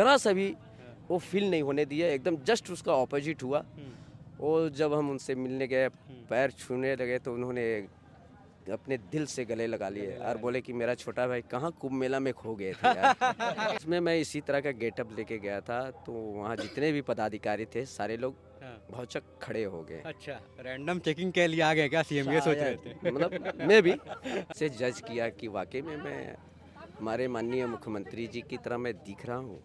जरा सा भी वो फील नहीं होने दिया, एकदम जस्ट उसका ऑपोजिट हुआ। वो जब हम उनसे मिलने गए, पैर छूने लगे तो उन्होंने अपने दिल से गले लगा लिए और बोले कि मेरा छोटा भाई कहाँ कुंभ मेला में खो गए थे यार। उसमें मैं इसी तरह का गेटअप लेके गया था, तो वहाँ जितने भी पदाधिकारी थे सारे लोग भौचक खड़े हो गए। अच्छा, रैंडम चेकिंग के लिए आ गए क्या सीएम, ये सोच रहे शायद, थे? मतलब मैं भी से जज किया कि वाकई में मैं हमारे माननीय मुख्यमंत्री जी की तरह मैं दिख रहा हूँ।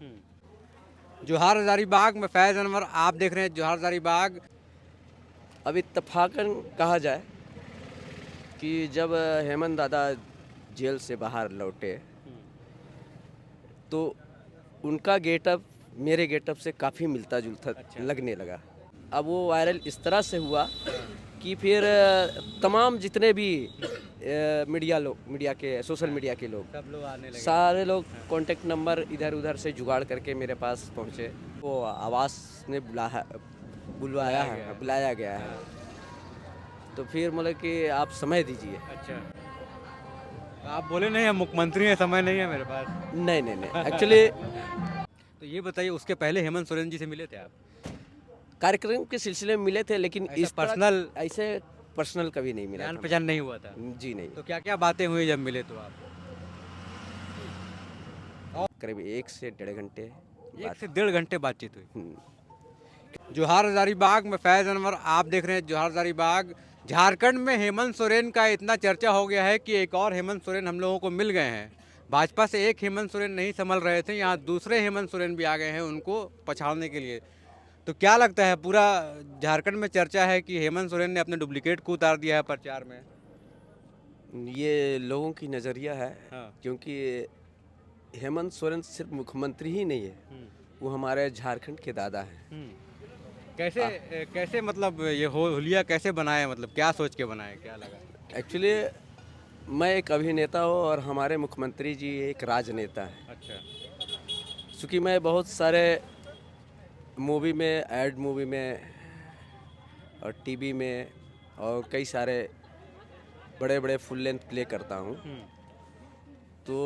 जोहार हजारीबाग में फैज़ अनवर, आप देख रहे हैं जोहार हजारीबाग। अब इत्तफाकन कहा जाए कि जब हेमंत दादा जेल से बाहर लौटे तो उनका गेटअप मेरे गेटअप से काफ़ी मिलता जुलता लगने लगा। अब वो वायरल इस तरह से हुआ कि फिर तमाम जितने भी मीडिया के सोशल मीडिया के लोग सब लोग आने लगे। सारे लोग कांटेक्ट नंबर इधर उधर से जुगाड़ करके मेरे पास पहुँचे। वो आवास ने बुलाया गया है। तो फिर बोले कि आप समय दीजिए। अच्छा, तो आप बोले नहीं हम मुख्यमंत्री हैं, समय नहीं है मेरे पास। नहीं एक्चुअली तो ये बताइए, उसके पहले हेमंत सोरेन जी से मिले थे आप? कार्यक्रम के सिलसिले में मिले थे, लेकिन ऐसा इस तरह पर्सनल ऐसे पर्सनल कभी नहीं मिला जान था। पहचान नहीं हुआ था? जी नहीं। तो क्या क्या बातें हुई जब मिले तो आप? करीब 1 से 1.5 घंटे 1 से 1.5 घंटे बातचीत हुई। हम्म, जोहार हजारीबाग में फैज़ अनवर, आप देख रहे हैं जोहार हजारीबाग। झारखंड में हेमंत सोरेन का इतना चर्चा हो गया है कि एक और हेमंत सोरेन हम लोगों को मिल गए हैं। भाजपा से एक हेमंत सोरेन नहीं संभल रहे थे, यहाँ दूसरे हेमंत सोरेन भी आ गए हैं उनको पछाड़ने के लिए। तो क्या लगता है, पूरा झारखंड में चर्चा है कि हेमंत सोरेन ने अपने डुप्लीकेट को उतार दिया है प्रचार में? ये लोगों की नज़रिया है, हाँ। क्योंकि हेमंत सोरेन सिर्फ मुख्यमंत्री ही नहीं है, वो हमारे झारखंड के दादा हैं। कैसे मतलब ये हुलिया कैसे बनाए, मतलब क्या सोच के बनाए, क्या लगा? एक्चुअली मैं एक अभिनेता हूँ और हमारे मुख्यमंत्री जी एक राजनेता हैं। अच्छा। चूँकि मैं बहुत सारे मूवी में, एड मूवी में और टीवी में और कई सारे बड़े बड़े फुल लेंथ प्ले करता हूँ। तो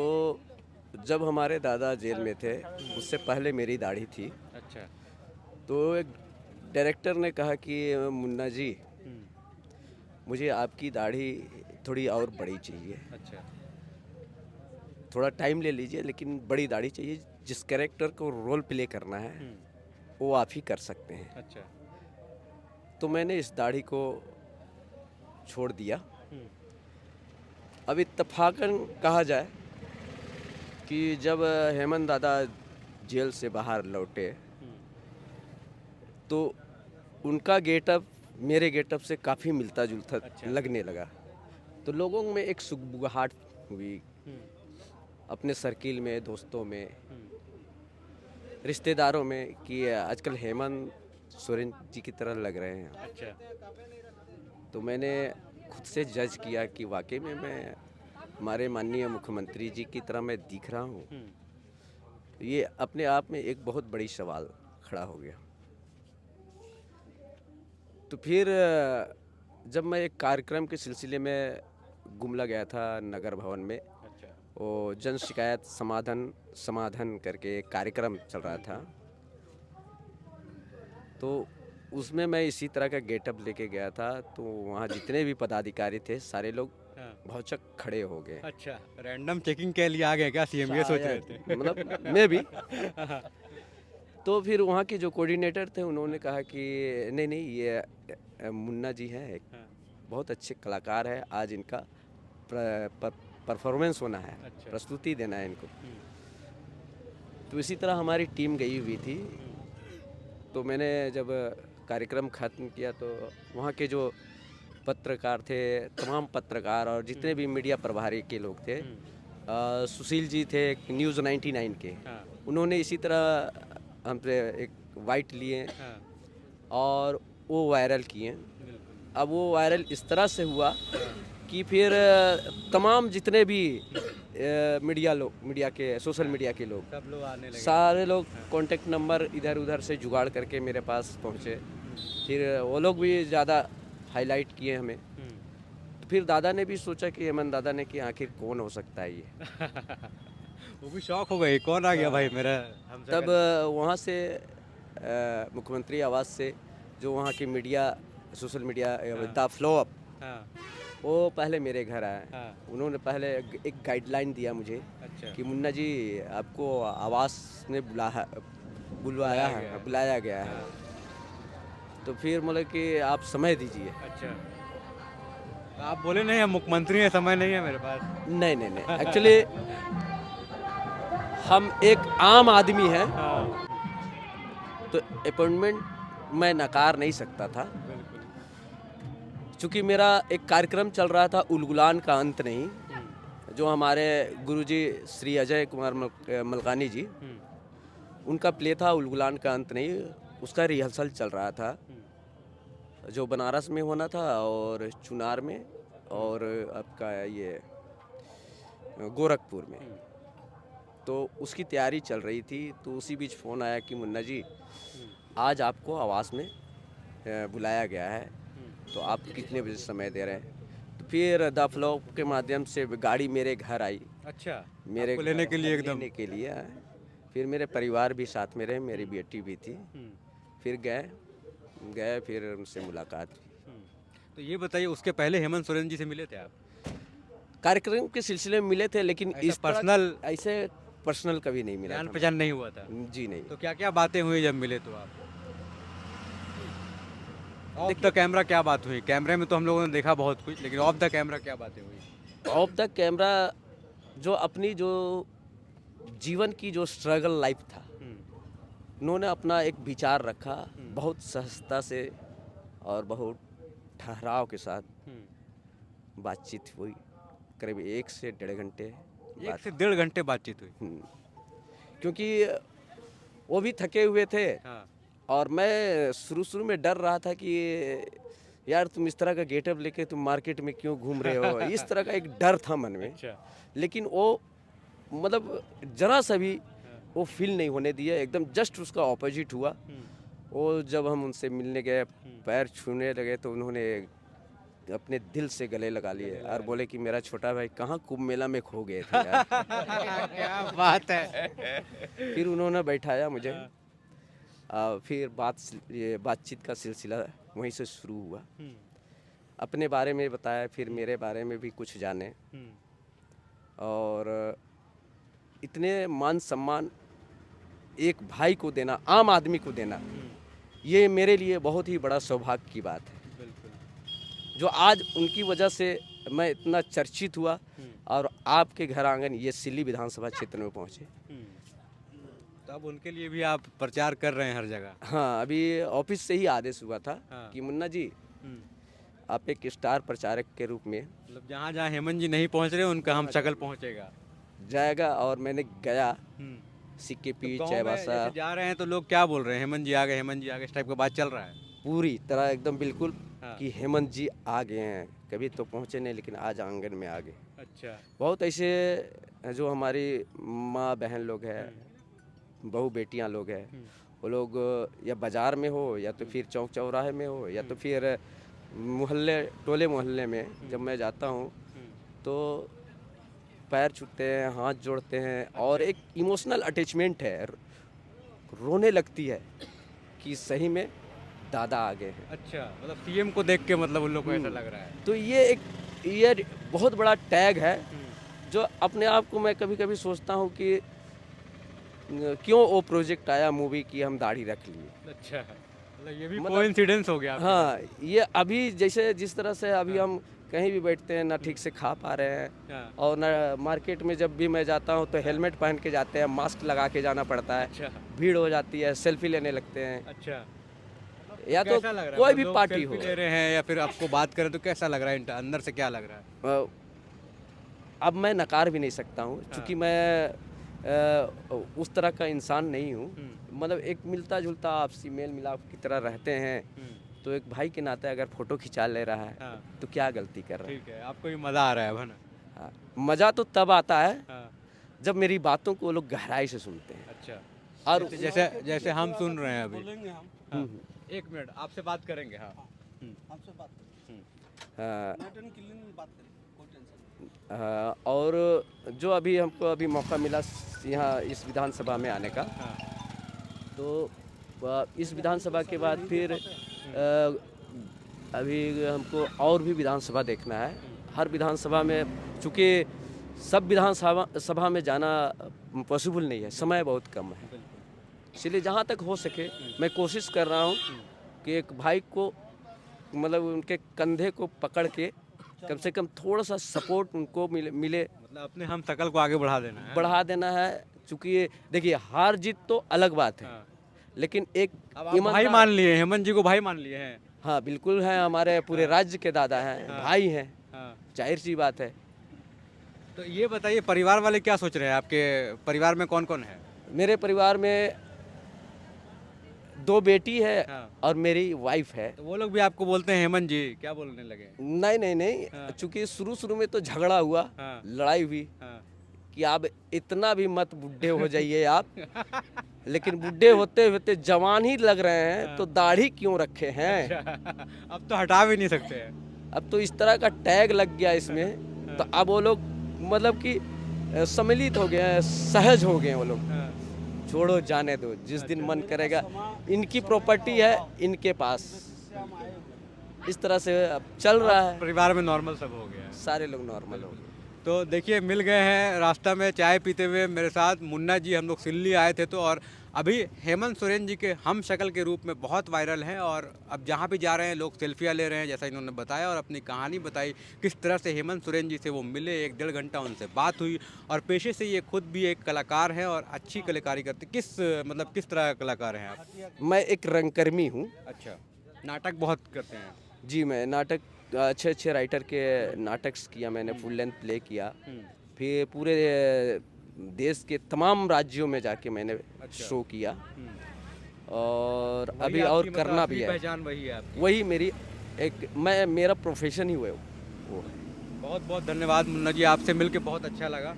जब हमारे दादा जेल में थे उससे पहले मेरी दाढ़ी थी। अच्छा। तो एक डायरेक्टर ने कहा कि मुन्ना जी, मुझे आपकी दाढ़ी थोड़ी और बड़ी चाहिए, अच्छा। थोड़ा टाइम ले लीजिए लेकिन बड़ी दाढ़ी चाहिए। जिस कैरेक्टर को रोल प्ले करना है वो आप ही कर सकते हैं। अच्छा। तो मैंने इस दाढ़ी को छोड़ दिया। अब इत्तफाकन कहा जाए कि जब हेमंत दादा जेल से बाहर लौटे तो उनका गेटअप मेरे गेटअप से काफ़ी मिलता जुलता लगने लगा। तो लोगों में एक सुगबुगाहट हुई, अपने सर्किल में, दोस्तों में, रिश्तेदारों में, कि आजकल हेमंत सोरेन जी की तरह लग रहे हैं। अच्छा। तो मैंने खुद से जज किया कि वाकई में मैं हमारे माननीय मुख्यमंत्री जी की तरह मैं दिख रहा हूँ। ये अपने आप में एक बहुत बड़ी सवाल खड़ा हो गया। तो फिर जब मैं एक कार्यक्रम के सिलसिले में गुमला गया था नगर भवन में, अच्छा। वो जन शिकायत समाधान करके एक कार्यक्रम चल रहा था। तो उसमें मैं इसी तरह का गेटअप लेके गया था, तो वहाँ जितने भी पदाधिकारी थे सारे लोग भौचक खड़े हो गए। अच्छा, रैंडम चेकिंग के लिए आ गए क्या सीएम, ये सोच रहे शायद, थे? मतलब मैं भी तो फिर वहाँ के जो कोऑर्डिनेटर थे उन्होंने कहा कि नहीं ये मुन्ना जी हैं, एक बहुत अच्छे कलाकार है, आज इनका परफॉर्मेंस होना है। अच्छा। प्रस्तुति देना है इनको। तो इसी तरह हमारी टीम गई हुई थी। तो मैंने जब कार्यक्रम ख़त्म किया तो वहाँ के जो पत्रकार थे, तमाम पत्रकार और जितने भी मीडिया प्रभारी के लोग थे, सुशील जी थे न्यूज़ 99 के, उन्होंने इसी तरह हमसे एक वाइट लिए और वो वायरल किए। अब वो वायरल इस तरह से हुआ कि फिर तमाम जितने भी मीडिया के सोशल मीडिया के लोग सब लोग आने लगे। सारे लोग कांटेक्ट नंबर इधर उधर से जुगाड़ करके मेरे पास पहुँचे। फिर वो लोग भी ज़्यादा हाईलाइट किए हमें। तो फिर दादा ने भी सोचा कि हेमंत दादा ने कि आखिर कौन हो सकता है ये। वो भी शौक हो गई, कौन आ गया भाई मेरा हम तब वहाँ से मुख्यमंत्री आवास से जो वहाँ की media, social media, the flow up, हाँ वो पहले मेरे घर आए। हाँ उन्होंने पहले एक गाइडलाइन दिया मुझे अच्छा कि मुन्ना जी आपको आवास ने बुलवाया है, गया है। बुलाया गया है। तो फिर मतलब कि आप समय दीजिए। अच्छा तो आप बोले नहीं हम मुख्यमंत्री हैं, समय नहीं है मेरे पास। नहीं नहीं नहीं, एक्चुअली हम एक आम आदमी हैं, हाँ तो अपॉइंटमेंट मैं नकार नहीं सकता था। बिल्कुल। चूँकि मेरा एक कार्यक्रम चल रहा था उलगुलान का अंत नहीं, जो हमारे गुरुजी श्री अजय कुमार मलकानी जी, उनका प्ले था उलगुलान का अंत नहीं, उसका रिहर्सल चल रहा था, जो बनारस में होना था और चुनार में और आपका ये गोरखपुर में। तो उसकी तैयारी चल रही थी, तो उसी बीच फ़ोन आया कि मुन्ना जी आज आपको आवास में बुलाया गया है, तो आप कितने बजे समय दे रहे हैं। तो फिर द फ्लो के माध्यम से गाड़ी मेरे घर आई, अच्छा मेरे आपको लेने के लिए एकदम। लेने के लिए आए। फिर मेरे परिवार भी साथ में रहे, मेरी बेटी भी थी। फिर गए फिर उनसे मुलाकात हुई। तो ये बताइए उसके पहले हेमंत सोरेन जी से मिले थे आप? कार्यक्रम के सिलसिले में मिले थे, लेकिन ऐसा इस तरह पर्सनल ऐसे पर्सनल कभी नहीं मिला जान था। पहचान नहीं हुआ था? जी नहीं। तो क्या क्या बातें हुई जब मिले तो आप? ऑफ द कैमरा क्या बात हुई? कैमरे में तो हम लोगों ने देखा बहुत कुछ, लेकिन ऑफ द कैमरा क्या बातें हुई? ऑफ द कैमरा जो अपनी जो जीवन की जो स्ट्रगल लाइफ था, उन्होंने अपना एक विचार रखा, बहुत सहजता से और बहुत ठहराव के साथ बातचीत हुई। करीब 1 से 1.5 घंटे 1 से 1.5 घंटे बातचीत हुई। क्योंकि वो भी थके हुए थे हाँ और मैं शुरू में डर रहा था कि यार तुम इस तरह का गेटअप लेके तुम मार्केट में क्यों घूम रहे हो, इस तरह का एक डर था मन में। अच्छा लेकिन वो मतलब जरा सा भी वो फील नहीं होने दिया, एकदम जस्ट उसका ऑपोजिट हुआ। वो जब हम उनसे मिलने गए, पैर छूने लगे, तो उन्होंने अपने दिल से गले लगा लिए और बोले कि मेरा छोटा भाई कहाँ कुंभ मेला में खो गए थे यार। क्या बात है। फिर उन्होंने बैठाया मुझे, फिर ये बातचीत का सिलसिला वहीं से शुरू हुआ। अपने बारे में बताया, फिर मेरे बारे में भी कुछ जाने, और इतने मान सम्मान एक भाई को देना, आम आदमी को देना, ये मेरे लिए बहुत ही बड़ा सौभाग्य की बात है। जो आज उनकी वजह से मैं इतना चर्चित हुआ और आपके घर आंगन ये सिल्ली विधानसभा क्षेत्र में पहुँचे। तो अब उनके लिए भी आप प्रचार कर रहे हैं हर जगह? हाँ, अभी ऑफिस से ही आदेश हुआ था कि मुन्ना जी आप एक स्टार प्रचारक के रूप में मतलब जहाँ जहाँ हेमंत जी नहीं पहुँच रहे उनका हम शक्ल पहुँचेगा जाएगा। और मैंने गया, सिक्के तो पी गाँव में चाईबासा जैसे जा रहे हैं तो लोग क्या बोल रहे हैं? हेमंत जी आ गए, हेमंत जी आ गए, इस टाइप का बात चल रहा है? पूरी तरह एकदम बिल्कुल हाँ। कि हेमंत जी आ गए हैं, कभी तो पहुँचे नहीं लेकिन आज आंगन में आ गए। अच्छा बहुत ऐसे जो हमारी माँ बहन लोग हैं, बहू बेटियाँ लोग हैं, वो लोग या बाज़ार में हो या तो फिर चौक चौराहे में हो या तो फिर मोहल्ले टोले मोहल्ले में जब मैं जाता हूँ तो पैर छूते हैं, हाथ जोड़ते हैं, और एक इमोशनल अटैचमेंट है, रोने लगती है कि सही में दादा आ गए हैं। अच्छा मतलब सीएम को देख के मतलब उन लोग को ऐसा लग रहा है? तो ये बहुत बड़ा टैग है, जो अपने आप को मैं कभी कभी सोचता हूँ कि क्यों वो प्रोजेक्ट आया मूवी की हम दाढ़ी रख लिए। अच्छा मतलब ये भी मतलब- कोइंसिडेंस हो गया आपके हाँ, ये अभी जैसे जिस तरह से अभी हम कहीं भी बैठते हैं ना ठीक से खा पा रहे हैं, हाँ। और ना मार्केट में जब भी मैं जाता हूँ तो हेलमेट पहन के जाते हैं, मास्क लगा के जाना पड़ता है, अच्छा भीड़ हो जाती है, सेल्फी लेने लगते हैं, अच्छा या तो कैसा लग रहा है? कोई मतलब भी लोग पार्टी सेल्फी हो। ले रहे हैं या फिर आपको बात करें तो कैसा लग रहा है? अंदर से क्या लग रहा है? अब मैं नकार भी नहीं सकता हूँ, क्योंकि मैं उस तरह का इंसान नहीं हूँ। मतलब एक मिलता जुलता आपसी मेल मिलाप की तरह रहते हैं, तो एक भाई के नाते अगर फोटो खिंचा ले रहा है हाँ। तो क्या गलती कर रहा है। ठीक है, आपको भी मज़ा आ रहा है ना? हाँ, मज़ा तो तब आता है हाँ जब मेरी बातों को वो लोग गहराई से सुनते हैं। अच्छा और जैसे जैसे हम सुन रहे हैं अभी। हाँ, हम्म, 1 मिनट आपसे बात करेंगे। हाँ हमसे बात करें, हाँ, नेट एंड क्लीन में बात करें, कोई टेंशन नहीं। और जो अभी हमको अभी मौका मिला यहाँ इस विधानसभा में आने का, हाँ। तो इस विधानसभा के बाद फिर अभी हमको और भी विधानसभा देखना है। हर विधानसभा में, चूँकि सब विधानसभा सभा में जाना पॉसिबल नहीं है, समय बहुत कम है, इसलिए जहाँ तक हो सके मैं कोशिश कर रहा हूँ कि एक भाई को, मतलब उनके कंधे को पकड़ के कम से कम थोड़ा सा सपोर्ट उनको मिले मतलब अपने हम शकल को आगे बढ़ा देना है। बढ़ा देना है। चूँकि ये देखिए, हार जीत तो अलग बात है, हाँ। लेकिन एक अब आप भाई मान लिए, हेमंत जी को भाई मान लिए हैं। हाँ बिल्कुल है, हमारे पूरे राज्य के दादा हैं, भाई हैं, हाँ। जाहिर सी बात है। तो ये बताइए, परिवार वाले क्या सोच रहे हैं? आपके परिवार में कौन कौन है? मेरे परिवार में 2 बेटी है हाँ। और मेरी वाइफ है। तो वो लोग भी आपको बोलते हैं हेमंत जी, क्या बोलने लगे? नहीं नहीं नहीं, हाँ। चूँकि शुरू में तो झगड़ा हुआ, हाँ। लड़ाई हुई हाँ। कि आप इतना भी मत बूढ़े हो जाइए आप, लेकिन बूढ़े होते होते जवान ही लग रहे हैं, तो दाढ़ी क्यों रखे हैं? अब तो हटा भी नहीं सकते हैं। अब तो इस तरह का टैग लग गया इसमें, तो अब वो लोग मतलब कि सम्मिलित हो गए हैं, सहज हो गए हैं वो लोग। हाँ। छोड़ो, जाने दो, जिस दिन मन करेगा, इनकी प्रॉपर्टी है इनके पास, इस तरह से अब चल रहा है। परिवार में नॉर्मल सब हो गया है। सारे लोग नॉर्मल हो गए। तो देखिए, मिल गए हैं रास्ता में चाय पीते हुए मेरे साथ मुन्ना जी। हम लोग सिल्ली आए थे, तो और अभी हेमंत सोरेन जी के हम शक्ल के रूप में बहुत वायरल हैं, और अब जहाँ भी जा रहे हैं लोग सेल्फियाँ ले रहे हैं, जैसा इन्होंने बताया और अपनी कहानी बताई किस तरह से हेमंत सोरेन जी से वो मिले, 1-1.5 घंटा उनसे बात हुई, और पेशे से ये खुद भी एक कलाकार हैं और अच्छी कलाकारी करते। किस तरह का कलाकार हैं आप? मैं एक रंगकर्मी हूँ। अच्छा, नाटक बहुत करते हैं। जी, मैं नाटक, अच्छे राइटर के नाटक किया मैंने, फुल लेंथ प्ले किया, फिर पूरे देश के तमाम राज्यों में जाके मैंने शो किया, और वही अभी आपकी और मतलब करना असली भी है। पहचान वही है आपकी। वही मेरी मेरा प्रोफेशन ही वो है। बहुत बहुत धन्यवाद मुन्ना जी, आपसे मिलके बहुत अच्छा लगा।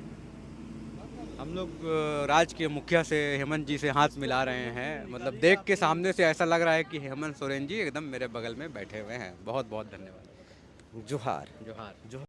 हम लोग राज्य के मुखिया से, हेमंत जी से हाथ मिला रहे हैं। मतलब देख के सामने से ऐसा लग रहा है कि हेमंत सोरेन जी एकदम मेरे बगल में बैठे हुए हैं। बहुत बहुत धन्यवाद। जोहार। जोहार।